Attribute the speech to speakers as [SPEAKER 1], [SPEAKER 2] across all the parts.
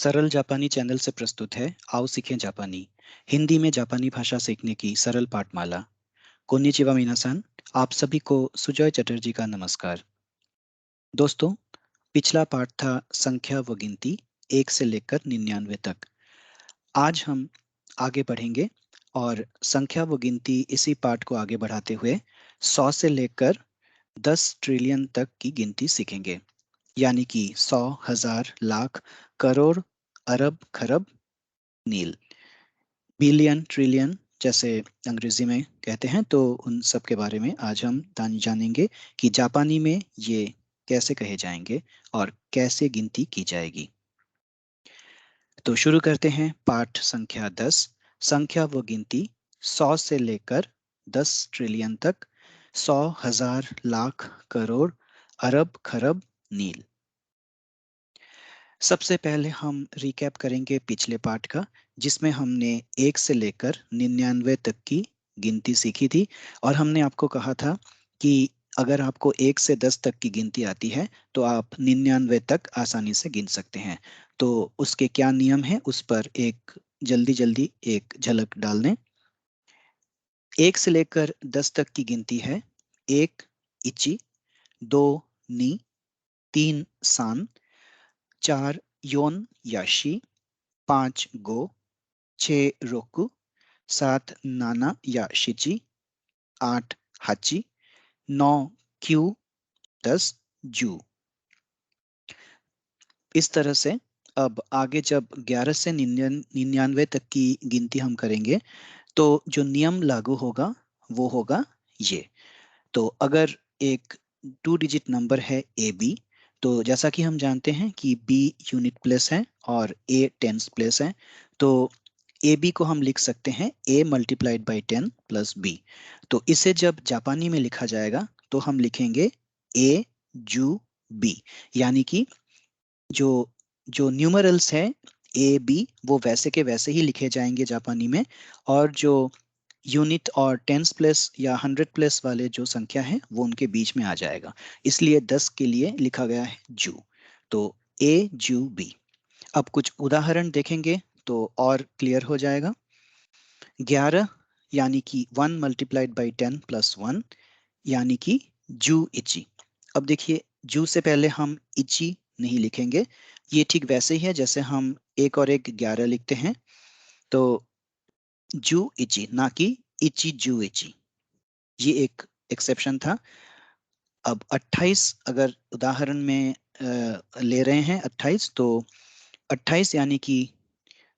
[SPEAKER 1] सरल जापानी चैनल से प्रस्तुत है। आओ सीखें जापानी। हिंदी में जापानी भाषा सीखने की सरल पाठमाला। कोन्निचिवा मिनासान। आप सभी को सुजॉय चटर्जी का नमस्कार। दोस्तों, पिछला पाठ था संख्या व गिनती 1 से लेकर 99 तक। आज हम आगे बढ़ेंगे और संख्या व गिनती इसी पाठ को आगे बढ़ाते हुए 100 से लेकर 10 ट्रिलियन तक की गिनती सीखेंगे। यानी कि 100, हजार, लाख, करोड़, अरब, खरब, नील, बिलियन, ट्रिलियन जैसे अंग्रेजी में कहते हैं। तो उन सब के बारे में आज हम जानेंगे कि जापानी में ये कैसे कहे जाएंगे और कैसे गिनती की जाएगी। तो शुरू करते हैं पाठ संख्या 10, संख्या व गिनती 100 से लेकर 10 ट्रिलियन तक, 100, हजार, लाख, करोड़, अरब, खरब, नील। सबसे पहले हम रिकैप करेंगे पिछले पाठ का, जिसमें हमने 1 से लेकर 99 तक की गिनती सीखी थी। और हमने आपको कहा था कि अगर आपको 1 से 10 तक की गिनती आती है तो आप 99 तक आसानी से गिन सकते हैं। तो उसके क्या नियम हैं उस पर एक जल्दी जल्दी एक झलक डाल दें। 1 से लेकर 10 तक की गिनती है: 1 इची, 2 नी, 3 सान, 4 योन याशी, 5 गो, 6 रोकु, 7 नाना या शिची, 8 हाची, 9 क्यू, 10 जू। इस तरह से अब आगे जब 11 से 99 तक की गिनती हम करेंगे तो जो नियम लागू होगा वो होगा ये। तो अगर एक 2 डिजिट नंबर है ए बी, तो जैसा कि हम जानते हैं कि बी यूनिट प्लेस है और ए टेंस प्लेस है। तो ए बी को हम लिख सकते हैं ए मल्टीप्लाइड बाई 10 प्लस बी। तो इसे जब जापानी में लिखा जाएगा तो हम लिखेंगे ए जू बी। यानी कि जो जो न्यूमरल्स है ए बी वो वैसे के वैसे ही लिखे जाएंगे जापानी में। और जो यूनिट और टेंस प्लस या 100 प्लस वाले जो संख्या है वो उनके बीच में आ जाएगा। इसलिए 10 के लिए लिखा गया है जू। तो ए जू बी। अब कुछ उदाहरण देखेंगे तो और क्लियर हो जाएगा। 11 यानी कि 1 मल्टीप्लाइड बाई 10 प्लस 1, यानी कि जू इची। अब देखिए, जू से पहले हम इची नहीं लिखेंगे। ये ठीक वैसे ही है जैसे हम एक और एक 11 लिखते हैं। तो जू इची ना कि इची जू इची, ये एक एक्सेप्शन था। अब 28 अगर उदाहरण में ले रहे हैं 28, तो 28 यानी कि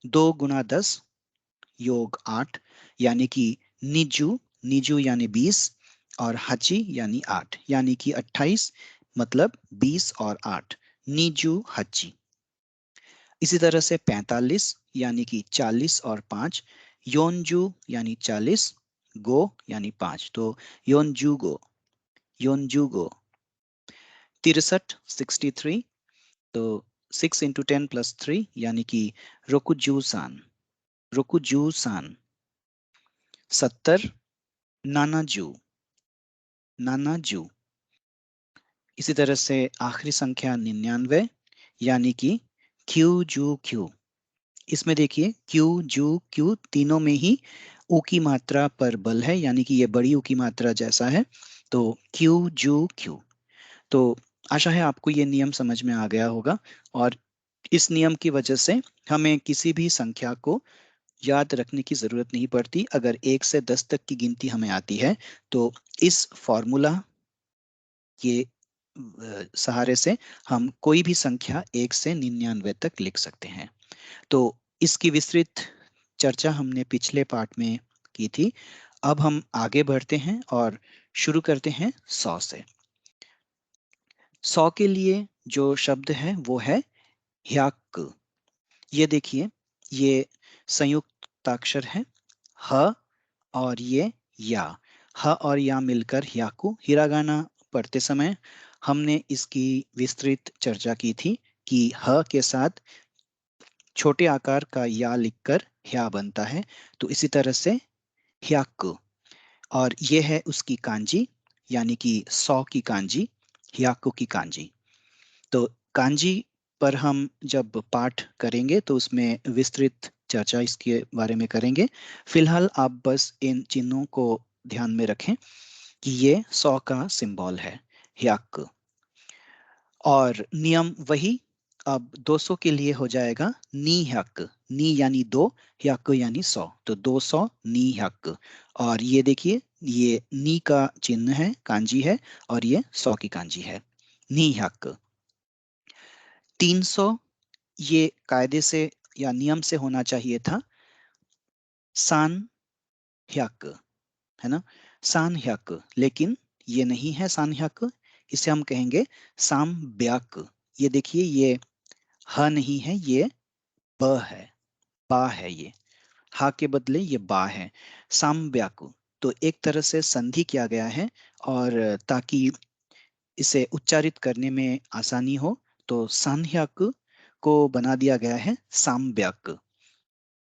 [SPEAKER 1] 2 गुना 10 योग 8, यानी कि निजू, निजू यानी 20, और हची यानी 8, यानी कि 28 मतलब 20 और 8, निजू हची। इसी तरह से 45 यानी कि 40 और 5, योनजू यानी 40, गो यानी 5, तो योनजू गो, योनजू गो। 63 63, तो 6 इंटू 10 प्लस 3 यानी कि रोकुजू सान, रोकुजू सान। 70 नानाजू, नानाजू। इसी तरह से आखिरी संख्या 99 यानी कि क्यू जू क्यू। इसमें देखिए क्यू जू क्यू तीनों में ही ऊ की मात्रा पर बल है, यानी कि ये बड़ी ऊ की मात्रा जैसा है। तो क्यू जू क्यू। तो आशा है आपको ये नियम समझ में आ गया होगा। और इस नियम की वजह से हमें किसी भी संख्या को याद रखने की जरूरत नहीं पड़ती। अगर 1 से 10 तक की गिनती हमें आती है तो इस फॉर्मूला के सहारे से हम कोई भी संख्या 1 से 99 तक लिख सकते हैं। तो इसकी विस्तृत चर्चा हमने पिछले पाठ में की थी। अब हम आगे बढ़ते हैं और शुरू करते हैं 100 से। 100 के लिए जो शब्द है वो है ह्याक। ये देखिए, ये संयुक्ताक्षर है ह और ये या। ह और या मिलकर ह्याकु। हिरागाना पढ़ते समय हमने इसकी विस्तृत चर्चा की थी कि ह के साथ छोटे आकार का या लिखकर ह्या बनता है। तो इसी तरह से ह्याकु। और ये है उसकी कांजी, यानी कि 100 की कांजी, ह्याकु की कांजी। तो कांजी पर हम जब पाठ करेंगे तो उसमें विस्तृत चर्चा इसके बारे में करेंगे। फिलहाल आप बस इन चिन्हों को ध्यान में रखें कि ये 100 का सिंबल है, ह्याक। और नियम वही, अब 200 के लिए हो जाएगा नी ह्याक। नी यानी 2, ह्याक यानी 100, तो 200 नी ह्याक। और ये देखिए, ये नी का चिन्ह है, कांजी है, और ये 100 की कांजी है, नी ह्याक। 300 ये कायदे से या नियम से होना चाहिए था सान ह्याक, है ना, सान ह्याक, लेकिन ये नहीं है सान ह्याक। इसे हम कहेंगे साम ब्याक। ये देखिए, ये ह नहीं है, ये ब है, बा है, ये हा के बदले ये बा है, साम ब्याकु। तो एक तरह से संधि किया गया है, और ताकि इसे उच्चारित करने में आसानी हो तो सांह्याक को बना दिया गया है साम्ब्याक।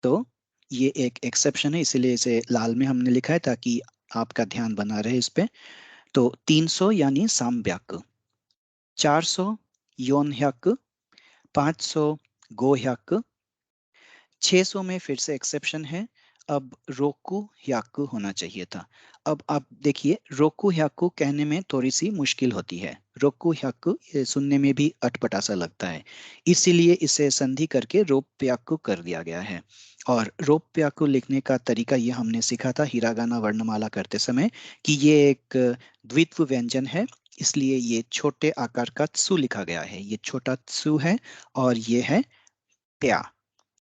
[SPEAKER 1] तो ये एक एक्सेप्शन है, इसीलिए इसे लाल में हमने लिखा है ताकि आपका ध्यान बना रहे इस पे। तो 300 यानी साम्ब्याक, 400 योनह्याक, 500 गोह्याक, 600 में फिर से एक्सेप्शन है, अब रोकू ह्याकू होना चाहिए था। अब आप देखिए, रोकू ह्याकू कहने में थोड़ी सी मुश्किल होती है, रोकू ह्याकू ये सुनने में भी अटपटा सा लगता है, इसीलिए इसे संधि करके रोप्याकू कर दिया गया है। और रोप्याकू लिखने का तरीका ये हमने सीखा था हिरागाना वर्णमाला करते समय, कि ये एक द्वित्व व्यंजन है, इसलिए ये छोटे आकार का त्सु लिखा गया है, ये छोटा त्सु है, और ये है प्या।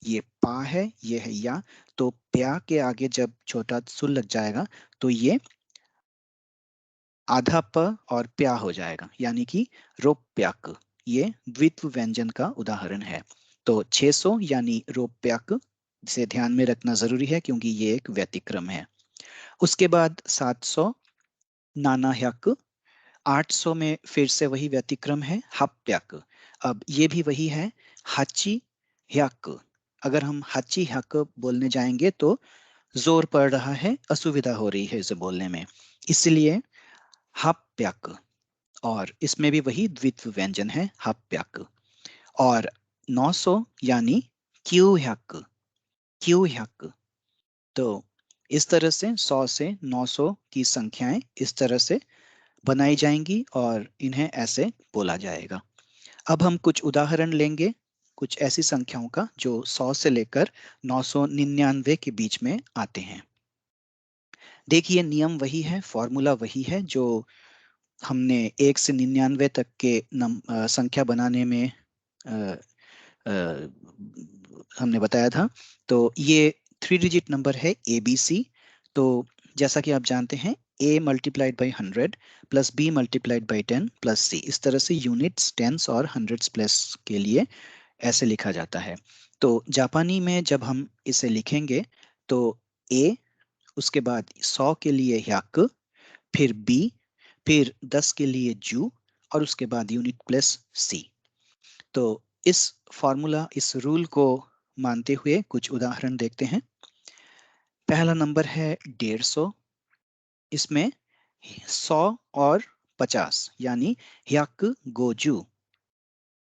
[SPEAKER 1] ये पा है, ये है या। तो प्या के आगे जब छोटा सुल लग जाएगा तो ये आधा प और प्या हो जाएगा, यानी कि रोप्याक। ये द्वित्व व्यंजन का उदाहरण है। तो 600 यानी रोप्याक, से ध्यान में रखना जरूरी है क्योंकि ये एक व्यतिक्रम है। उसके बाद 700 नाना ह्याक, 800 में फिर से वही व्यतिक्रम है हप्याक। अब ये भी वही है हाची ह्याक। अगर हम हाची ह्याक बोलने जाएंगे तो जोर पड़ रहा है, असुविधा हो रही है इसे बोलने में, इसलिए हप्याक। और इसमें भी वही द्वित्व व्यंजन है हप्याक। और 900 यानी क्यू ह्याक, क्यू ह्याक। तो इस तरह से 100 से 900 की संख्याएं इस तरह से बनाई जाएंगी और इन्हें ऐसे बोला जाएगा। अब हम कुछ उदाहरण लेंगे कुछ ऐसी संख्याओं का जो 100 से लेकर 999 के बीच में आते हैं। देखिए, नियम वही है, फॉर्मूला वही है जो हमने 1 से 99 तक के संख्या बनाने में अ, अ, हमने बताया था। तो ये 3 डिजिट नंबर है ABC। तो जैसा कि आप जानते हैं, A multiplied by 100 plus B multiplied by 10 plus C, इस तरह से यूनिट्स, टेंस और हंड्रेड्स प्लस के लिए ऐसे लिखा जाता है। तो जापानी में जब हम इसे लिखेंगे तो A, उसके बाद 100 के लिए ह्याक, फिर B, फिर 10 के लिए जू, और उसके बाद यूनिट प्लस C। तो इस फॉर्मूला, इस रूल को मानते हुए कुछ उदाहरण देखते हैं। पहला नंबर है 150। इसमें 100 और 50 यानी ह्याक गोजू,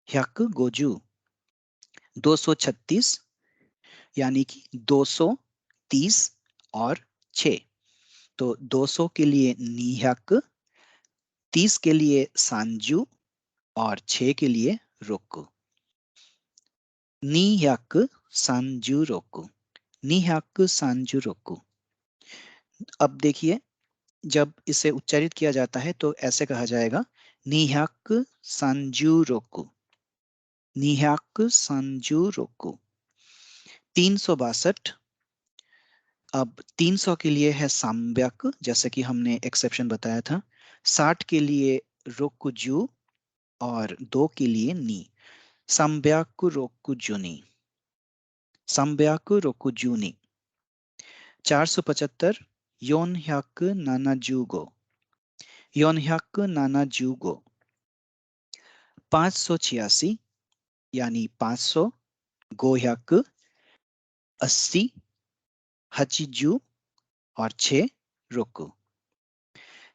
[SPEAKER 1] ह्याक गोजू। 236 यानी कि 230 और 6। तो 200 के लिए नीह्याक, 30 के लिए सांजू, और 6 के लिए रोकू। नीह्याक सांजू रोकू, नीह्याक सांजू रोकू। अब देखिए, जब इसे उच्चारित किया जाता है तो ऐसे कहा जाएगा नीह्याक सांजू रोकू, नीह्याक सांजू रोकू। 362। अब 300 के लिए है साम्ब्याक, जैसे कि हमने एक्सेप्शन बताया था। 60 के लिए रोकुजू, और 2 के लिए नी, साम्ब्याक रोकुजुनी, साम्ब्याक रोकुजुनी। 475 योनह्याक नानाजूगो, योनह्याक नानाजूगो। 586 यानी 500 गोह्याक 80 हचिजू, और 6 रोकू।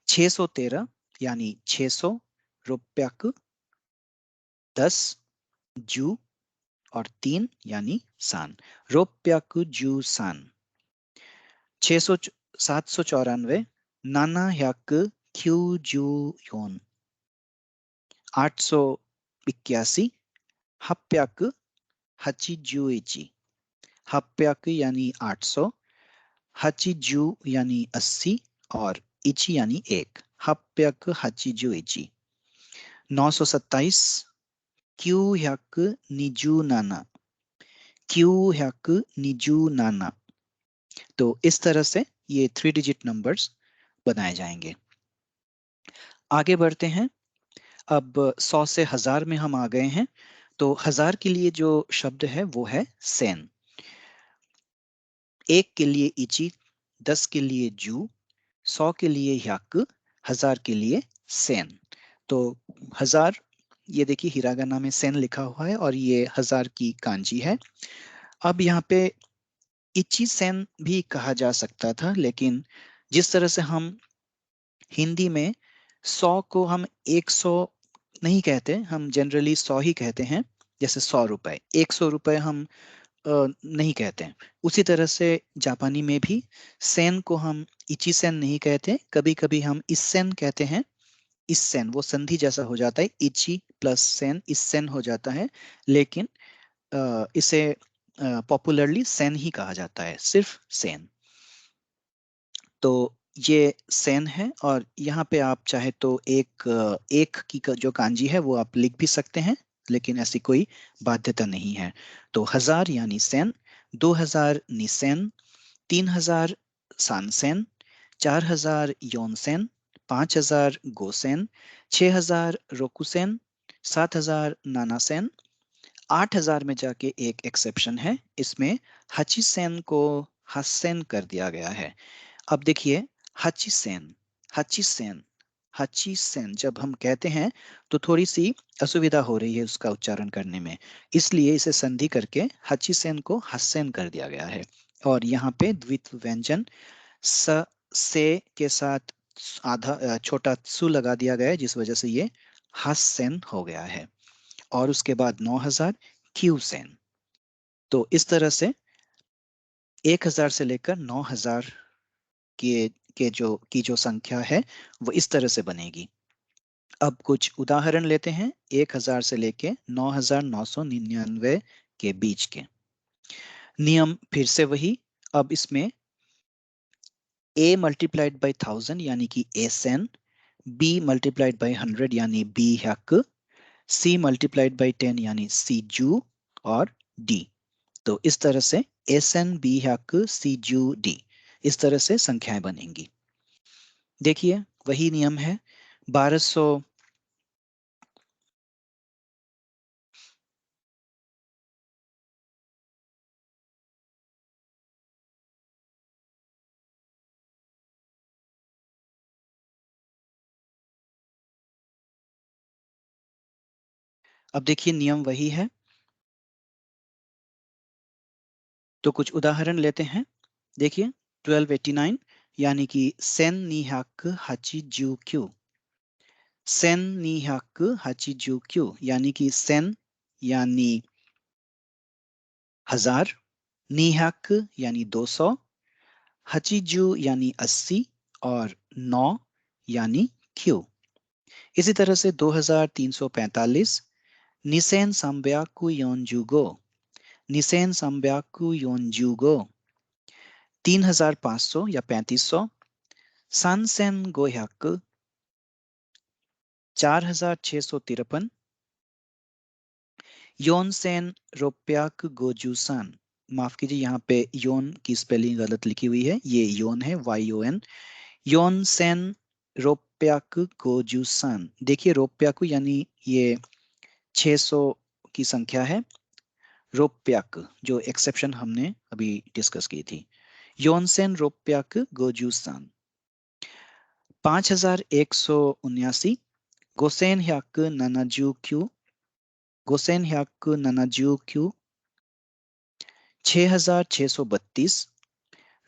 [SPEAKER 1] 613 यानी 600 रुपयाक 10 जू और 3 यानी सान। रोप्याकु जू सान। 600 794 नाना हक क्यू जू योन। 881 हप्याक हची जू इची। हप्याक यानी 800, हचिजू यानी 80 और इची यानी 1। हप्यक हचिजू इची। 927 क्यू हक निजू नाना। क्यू हक निजू नाना। तो इस तरह से ये 3 डिजिट नंबर्स बनाए जाएंगे। आगे बढ़ते हैं। अब 100 से 1000 में हम आ गए हैं। तो 1000 के लिए जो शब्द है वो है सेन। 1 के लिए इची, 10 के लिए जू, 100 के लिए हक, 1000 के लिए सेन। तो 1000, ये देखिए हिरागाना में सेन लिखा हुआ है और ये 1000 की कांजी है। अब यहाँ पे इची सेन भी कहा जा सकता था, लेकिन जिस तरह से हम हिंदी में 100 को हम 100 नहीं कहते, हम जनरली 100 ही कहते हैं। जैसे 100 रुपए, 100 रुपए हम नहीं कहते हैं। उसी तरह से जापानी में भी सेन को हम इची सेन नहीं कहते, कभी कभी हम इस सेन कहते हैं। इस सेन वो संधि जैसा हो जाता है, इची प्लस सेन इस सेन हो जाता है। लेकिन इसे पॉपुलरली सेन ही कहा जाता है, सिर्फ सेन। तो ये सेन है और यहाँ पे आप चाहे तो एक की जो कांजी है वो आप लिख भी सकते हैं, लेकिन ऐसी कोई बाध्यता नहीं है। तो 1000 यानी सेन, 2000 निसेन, 3000 सानसेन, 4000 योनसेन, 5000 गोसेन, 6000 रोकुसेन, 7000 नानासेन। 8000 में जाके एक एक्सेप्शन है, इसमें हचिसेन को हसेन कर दिया गया है। अब देखिए हचिसेन, हचिसेन, हचिसेन जब हम कहते हैं तो थोड़ी सी असुविधा हो रही है उसका उच्चारण करने में, इसलिए इसे संधि करके हचिसेन को हसेन कर दिया गया है। और यहाँ पे द्वित्व व्यंजन स से के साथ आधा छोटा सु लगा दिया गया है, जिस वजह से ये हसेन हो गया है। और उसके बाद 9000 क्यूसेन। तो इस तरह से 1000 से लेकर 9000 के जो संख्या है वो इस तरह से बनेगी। अब कुछ उदाहरण लेते हैं 1000 से लेके 9999 के बीच के। नियम फिर से वही। अब इसमें a मल्टीप्लाइड बाई 1000 यानी कि a Sen, b multiplied by 100 यानी b हक, c मल्टीप्लाइड बाई 10 यानी c जू और d। तो इस तरह से एस एन बी हक सी जू डी, इस तरह से संख्याएं बनेंगी। देखिए वही नियम है। 1200, अब देखिए नियम वही है। तो कुछ उदाहरण लेते हैं। देखिए 1289 यानी कि सेन नी हक हाची जू क्यू। सेन नी हक हाची जू क्यू यानी कि सेन यानी 1000, नी हक यानी 200, हचीजू यानी 80 और 9 यानी क्यू। इसी तरह से 2345 निसेन संब्याकु योनजुगो। निसेन संब्याकु योनजुगो। 3500 या 3500 सानसेन गोह्याक। 4653 योनसेन रोप्याक गोजूसान। माफ कीजिए, यहाँ पे योन की स्पेलिंग गलत लिखी हुई है, ये योन है YON। योनसेन रोप्याक गोजूसान। देखिए रोप्याकु यानी ये 600 की संख्या है। रोप्याक जो एक्सेप्शन हमने अभी डिस्कस की थी। योनसेन रोप्याक गोजूसान। 5179 Gaussian hack नानाजू Q. Gaussian hack नानाजू Q. 6632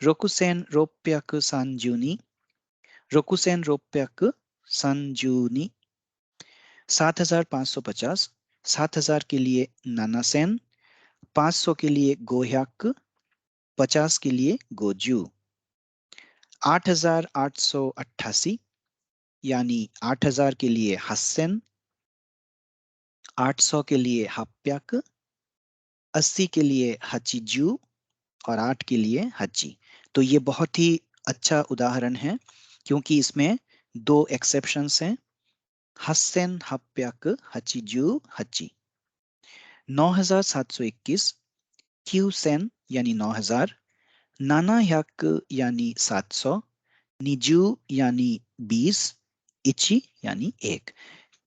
[SPEAKER 1] रोकुसेन रोप्याक सांजूनी। रोकुसेन रोप्याक सांजूनी। 7550 7,000 के लिए नानासेन, 500 के लिए गोह्याक, 50 के लिए गोजू, 8,888 यानी 8,000 के लिए हस्सेन, 800 के लिए हप्याक, 80 के लिए हचिजू और 8 के लिए हची। तो ये बहुत ही अच्छा उदाहरण है क्योंकि इसमें दो एक्सेप्शंस हैं, हस्सेन हप्याक हचिजू हची। 9,721 क्यूसेन यानी 9,000, नानाह्याक यानी 700, निजू यानी 20, इची यानी 1।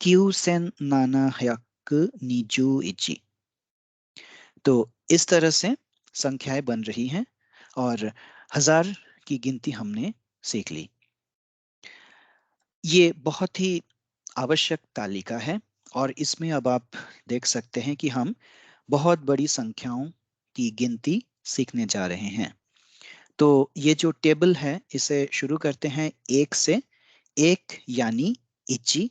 [SPEAKER 1] क्यूसेन नानाह्याक निजू इची। तो इस तरह से संख्याएं बन रही हैं और 1,000 की गिनती हमने सीख ली। ये बहुत ही आवश्यक तालिका है और इसमें अब आप देख सकते हैं कि हम बहुत बड़ी संख्याओं की गिनती सीखने जा रहे हैं। तो ये जो टेबल है इसे शुरू करते हैं 1 से। 1 यानी इची,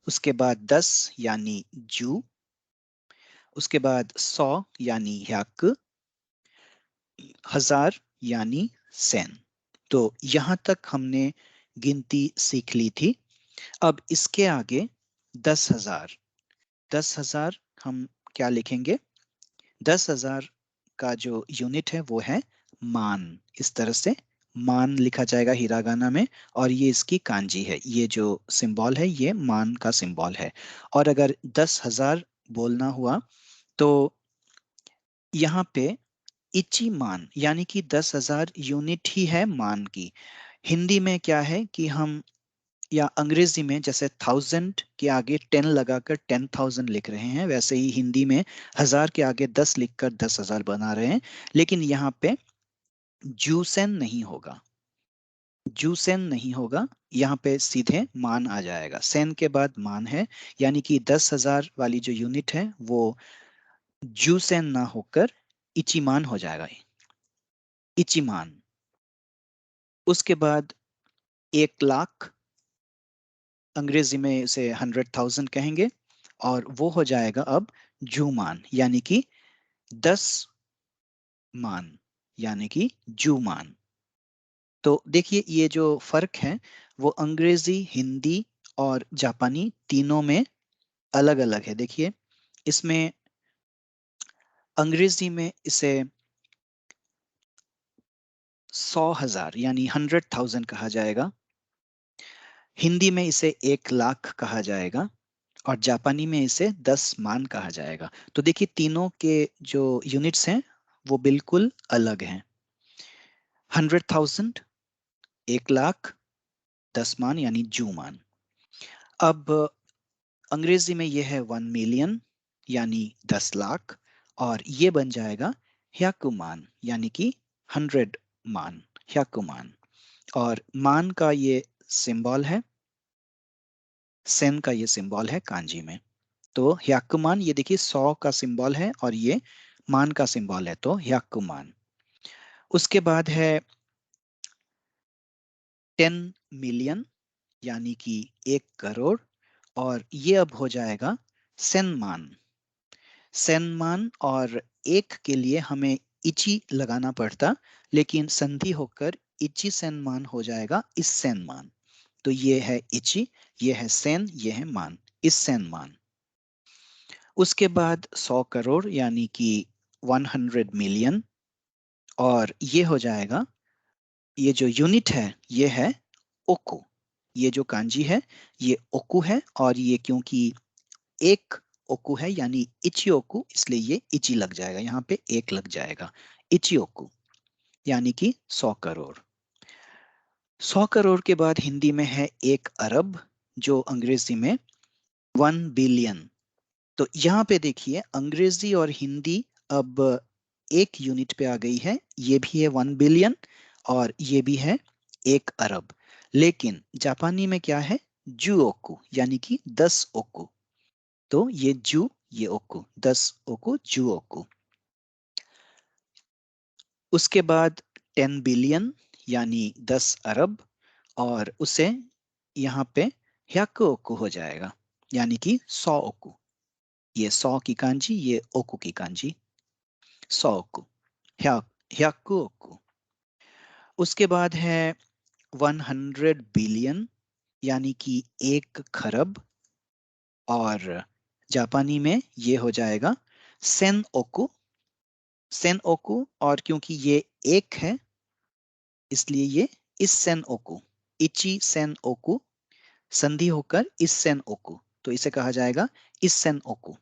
[SPEAKER 1] उसके बाद 10 यानी जू, उसके बाद 100 यानी ह्याक, 1,000 यानी सेन। तो यहां तक हमने गिनती सीख ली थी। अब इसके आगे 10,000। 10,000 हम क्या लिखेंगे? 10,000 का जो यूनिट है वो है मान। इस तरह से मान लिखा जाएगा हिरागाना में और ये इसकी कांजी है। ये जो सिंबल है ये मान का सिंबल है। और अगर 10,000 बोलना हुआ तो यहाँ पे इची मान यानी कि 10,000 यूनिट ही है मान की। हिंदी में क्या है कि हम या अंग्रेजी में जैसे 1000 के आगे 10 लगाकर 10,000 लिख रहे हैं, वैसे ही हिंदी में 1,000 के आगे 10 लिखकर 10,000 बना रहे हैं। लेकिन यहाँ पे जूसेन नहीं होगा, जूसेन नहीं होगा। यहाँ पे सीधे मान आ जाएगा, सेन के बाद मान है, यानी कि 10,000 वाली जो यूनिट है वो जूसेन ना होकर इचिमान हो जाएगा, इचिमान। उसके बाद 1,00,000, अंग्रेजी में इसे 100,000 कहेंगे और वो हो जाएगा अब जूमान यानी कि 10 मान यानी कि जूमान। तो देखिए ये जो फर्क है वो अंग्रेजी, हिंदी और जापानी तीनों में अलग अलग है। देखिए इसमें अंग्रेजी में इसे 100,000 यानी 100,000 कहा जाएगा, हिंदी में इसे 1,00,000 कहा जाएगा और जापानी में इसे 10 मान कहा जाएगा। तो देखिए तीनों के जो यूनिट्स हैं वो बिल्कुल अलग हैं। 100,000, 1,00,000, 10 मान यानी जू मान। अब अंग्रेजी में यह है 1 मिलियन यानी 10 लाख और ये बन जाएगा ह्याकुमान यानी कि 100 मान, ह्याकुमान। और मान का ये सिंबल है, सेन का ये सिंबल है कांजी में। तो ह्याकुमान ये देखिए 100 का सिंबल है और ये मान का सिंबल है, तो ह्याकुमान। उसके बाद है 10 मिलियन यानी कि 1 करोड़ और ये अब हो जाएगा सेनमान, सेनमान। और एक के लिए हमें इची लगाना पड़ता, लेकिन संधि होकर इची सेनमान हो जाएगा इस सेनमान। तो ये है इची, ये है सेन, ये है मान, इस सेनमान। उसके बाद 100 करोड़ यानी कि 100 मिलियन और ये हो जाएगा, ये जो यूनिट है ये है ओकु। ये जो कांजी है ये ओकु है और ये क्योंकि एक ओकु है यानी इची ओकु, इसलिए ये इची लग जाएगा, यहाँ पे एक लग जाएगा, इची ओकु यानी कि 100 करोड़। 100 करोड़ के बाद हिंदी में है 1 अरब, जो अंग्रेजी में 1 बिलियन। तो यहाँ पे देखिए अंग्रेजी और हिंदी अब एक यूनिट पे आ गई है, ये भी है 1 बिलियन और ये भी है 1 अरब। लेकिन जापानी में क्या है? जू ओकु यानी कि 10 ओकु। तो ये जू, ये ओकु, 10 ओकु, जू ओकु। उसके बाद 10 बिलियन यानी 10 अरब और उसे यहाँ पे ह्याकु ओकु हो जाएगा। यानी कि 100 ओकु। ये 100 की कांजी, ये ओकु की कांजी। 100 ओकु, हयाकु ओकु। उसके बाद है 100 बिलियन, यानी कि 1 खरब। और जापानी में ये हो जाएगा सेन ओकु। सेन ओकु, और क्योंकि ये एक है इसलिए ये इस सेन ओकु, इची सेन ओकु, संधि होकर इस सेन ओकु, तो इसे कहा जाएगा इस सेन ओकु।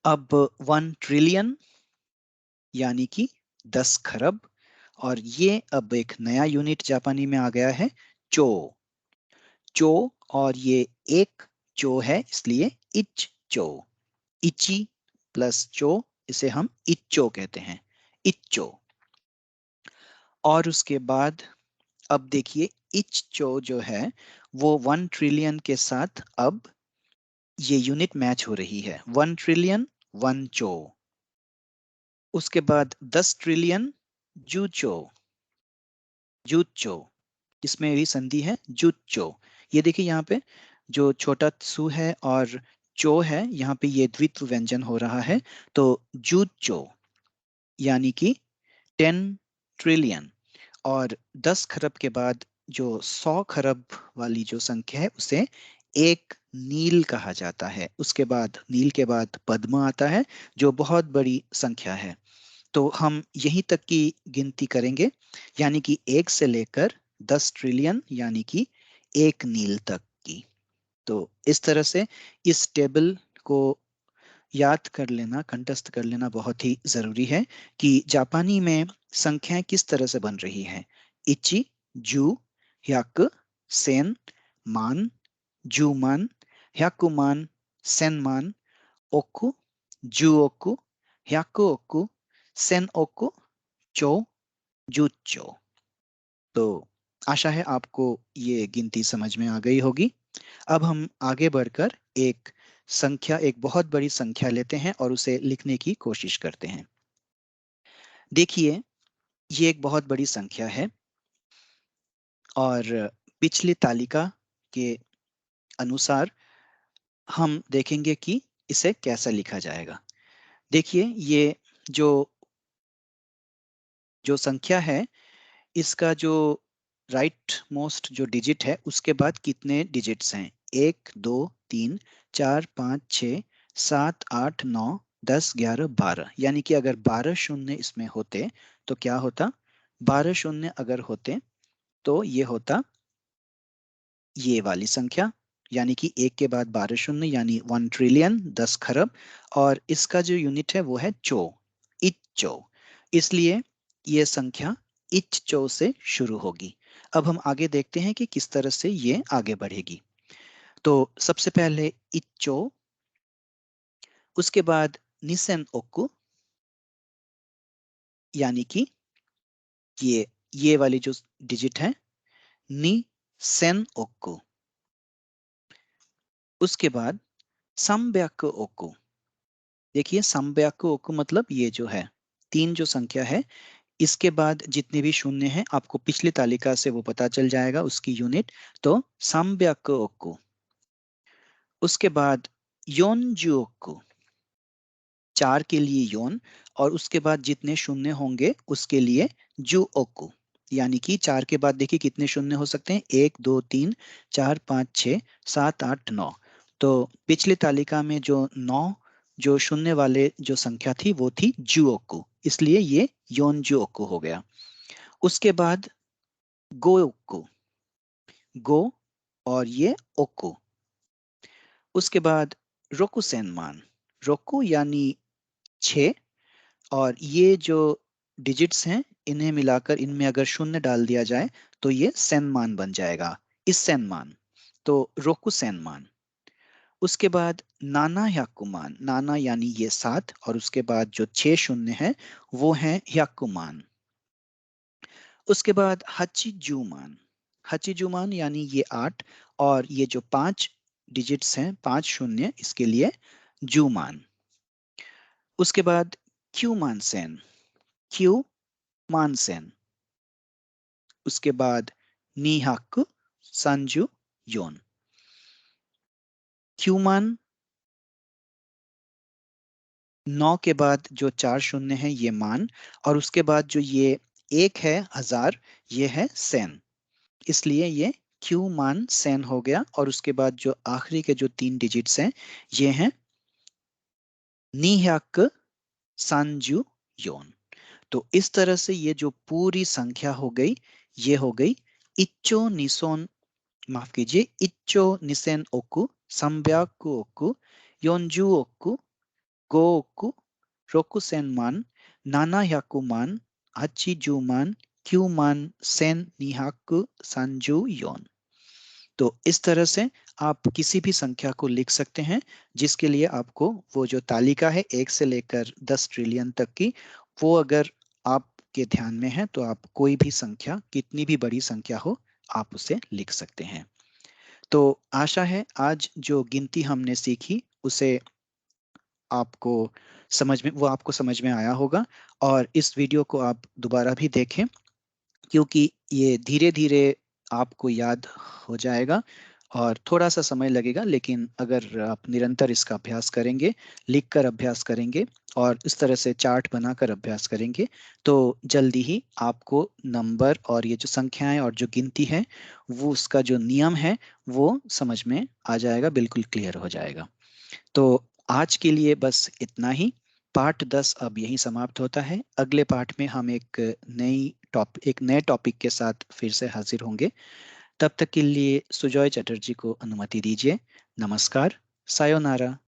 [SPEAKER 1] अब 1 ट्रिलियन, यानी कि 10 खरब। और ये अब एक नया यूनिट जापानी में आ गया है, चो। चो, और ये एक चो है इसलिए इच चो। इची प्लस चो, इसे हम इच्चो कहते हैं, इच्चो। और उसके बाद अब देखिए इच्चो जो है वो 1 ट्रिलियन के साथ अब ये यूनिट मैच हो रही है, 1 ट्रिलियन 1 चो। उसके बाद 10 ट्रिलियन जूचो। जूचो, इसमें भी संधि है जूचो। ये देखिए यहाँ पे जो छोटा सु है और चो है, यहाँ पे ये द्वित्व व्यंजन हो रहा है, तो जूचो यानी कि 10 ट्रिलियन। और 10 खरब के बाद जो 100 खरब वाली जो संख्या है उसे एक नील कहा जाता है। उसके बाद नील के बाद पद्म आता है जो बहुत बड़ी संख्या है। तो हम यहीं तक की गिनती करेंगे, यानी कि 1 से लेकर 10 ट्रिलियन, यानी कि 1 नील तक की। तो इस तरह से इस टेबल को याद कर लेना, कंठस्थ कर लेना बहुत ही जरूरी है कि जापानी में संख्याएं किस तरह से बन रही हैं। इची, जू, ह्याक, सेन, मान, जूमान, ह्याकुमान, सेनमान, ओकु, जूओकु, ह्याकुओकु, सेनओकु, चो, जूचो। तो आशा है आपको ये गिनती समझ में आ गई होगी। अब हम आगे बढ़कर एक बहुत बड़ी संख्या लेते हैं और उसे लिखने की कोशिश करते हैं। देखिए, ये एक बहुत बड़ी संख्या है और पिछली तालिका के अनुसार हम देखेंगे कि इसे कैसा लिखा जाएगा। देखिए, ये जो जो संख्या है, इसका जो राइट मोस्ट जो डिजिट है उसके बाद कितने डिजिट्स हैं? 1 2 3 4 5 6 7 8 9 10 11 12, यानी कि अगर 12 शून्य इसमें होते तो क्या होता? 12 शून्य अगर होते तो ये होता ये वाली संख्या, यानी कि एक के बाद 12 शून्य, यानी 1 ट्रिलियन 10 खरब। और इसका जो यूनिट है वो है चो, इच्चो। इसलिए ये संख्या इच्चो से शुरू होगी। अब हम आगे देखते हैं कि किस तरह से ये आगे बढ़ेगी। तो सबसे पहले इच्चो, उसके बाद निसेन ओकु, यानी कि ये वाली जो डिजिट है नि सेन ओकु। उसके बाद संब्याकु ओकु। देखिए, संब्याकु ओकु मतलब ये जो है 3 जो संख्या है, इसके बाद जितने भी शून्य हैं आपको पिछली तालिका से वो पता चल जाएगा उसकी यूनिट। तो संब्याकु ओकु। उसके बाद योनजू ओकु, 4 के लिए योन, और उसके बाद जितने शून्य होंगे उसके लिए जू ओकु। यानी कि 4 के बाद देखिए कितने शून्य हो सकते हैं, 1 2 3 4 5 6 7 8 9। तो पिछली तालिका में जो 9 जो शून्य वाले जो संख्या थी वो थी जुओकु, इसलिए ये योन जुओकु हो गया। उसके बाद गो ओकु, गो, और ये ओकु। उसके बाद रोकुसेनमान, रोकु यानी 6, और ये जो डिजिट्स हैं इन्हें मिलाकर इनमें अगर शून्य डाल दिया जाए तो ये सेनमान बन जाएगा, इस सेनमान। तो रोकु सेनमान। उसके बाद नाना ह्याकुमान, नाना यानी ये 7, और उसके बाद जो 6 शून्य है वो है ह्याकुमान। उसके बाद हचिजुमान, हचिजुमान यानी ये 8, और ये जो 5 डिजिट्स हैं 5 शून्य, इसके लिए जुमान। उसके बाद क्यू मानसेन, क्यू मानसेन। उसके बाद निहाक संजू योन। क्यू मान 9 के बाद जो 4 शून्य है ये मान, और उसके बाद जो ये 1 है 1000, ये है सेन। इसलिए ये क्यू मान सेन हो गया। और उसके बाद जो आखिरी के जो 3 डिजिट्स हैं ये हैं निह्याक सांजू योन। तो इस तरह से ये जो पूरी संख्या हो गई, ये हो गई इच्चो निसोन, माफ कीजिए, इच्चो निसेन ओकु, संब्याकु ओकु, योंजू ओकु, गो ओकु, रोकुसेन मान, नाना याकु मान, हाचिजू मान, क्यू मान, सेन निहाकु सांजू योन। तो इस तरह से आप किसी भी संख्या को लिख सकते हैं जिसके लिए आपको वो जो तालिका है 1 से लेकर 10 ट्रिलियन तक की, वो अगर आपके ध्यान में है तो आप कोई भी संख्या, कितनी भी बड़ी संख्या हो, आप उसे लिख सकते हैं। तो आशा है आज जो गिनती हमने सीखी उसे आपको आपको समझ में आया होगा। और इस वीडियो को आप दोबारा भी देखें, क्योंकि ये धीरे धीरे आपको याद हो जाएगा और थोड़ा सा समय लगेगा, लेकिन अगर आप निरंतर इसका अभ्यास करेंगे, लिखकर अभ्यास करेंगे और इस तरह से चार्ट बनाकर अभ्यास करेंगे, तो जल्दी ही आपको नंबर और ये जो संख्याएं और जो गिनती है वो उसका जो नियम है वो समझ में आ जाएगा, बिल्कुल क्लियर हो जाएगा। तो आज के लिए बस इतना ही। पार्ट 10 अब यहीं समाप्त होता है। अगले पार्ट में हम एक नए टॉपिक के साथ फिर से हाजिर होंगे। तब तक के लिए सुजॉय चटर्जी को अनुमति दीजिए। नमस्कार। सायोनारा।